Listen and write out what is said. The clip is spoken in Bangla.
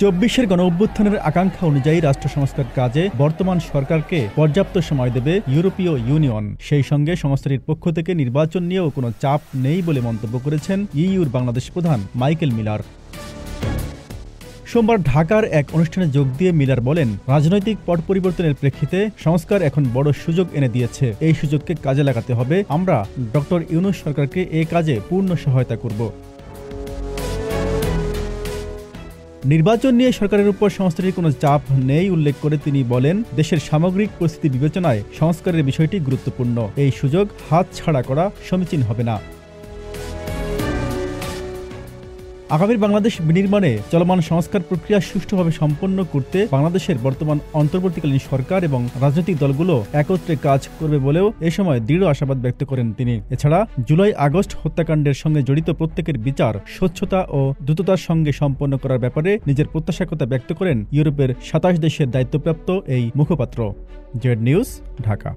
২৪-এর গণঅভ্যুত্থানের আকাঙ্ক্ষা অনুযায়ী রাষ্ট্র সংস্কার কাজে বর্তমান সরকারকে পর্যাপ্ত সময় দেবে ইউরোপীয় ইউনিয়ন। সেই সঙ্গে সংস্থাটির পক্ষ থেকে নির্বাচন নিয়েও কোনো চাপ নেই বলে মন্তব্য করেছেন ইইউর বাংলাদেশ প্রধান মাইকেল মিলার। সোমবার ঢাকার এক অনুষ্ঠানে যোগ দিয়ে মিলার বলেন, রাজনৈতিক পট পরিবর্তনের প্রেক্ষিতে সংস্কার এখন বড় সুযোগ এনে দিয়েছে। এই সুযোগকে কাজে লাগাতে হবে। আমরা ডক্টর ইউনূস সরকারকে এ কাজে পূর্ণ সহায়তা করব। নির্বাচন নিয়ে সরকারের উপর সংস্থাটির কোনো চাপ নেই উল্লেখ করে তিনি বলেন, দেশের সামগ্রিক পরিস্থিতি বিবেচনায় সংস্কারের বিষয়টি গুরুত্বপূর্ণ। এই সুযোগ হাতছাড়া করা সমীচীন হবে না। আগামীর বাংলাদেশ বিনির্মাণে চলমান সংস্কার প্রক্রিয়া সুষ্ঠুভাবে সম্পন্ন করতে বাংলাদেশের বর্তমান অন্তর্বর্তীকালীন সরকার এবং রাজনৈতিক দলগুলো একত্রে কাজ করবে বলেও এ সময় দৃঢ় আশাবাদ ব্যক্ত করেন তিনি। এছাড়া জুলাই-আগস্ট হত্যাকাণ্ডের সঙ্গে জড়িত প্রত্যেকের বিচার স্বচ্ছতা ও দ্রুততার সঙ্গে সম্পন্ন করার ব্যাপারে নিজের প্রত্যাশাকতা ব্যক্ত করেন ইউরোপের ২৭ দেশের দায়িত্বপ্রাপ্ত এই মুখপাত্র। Z news, Dhaka.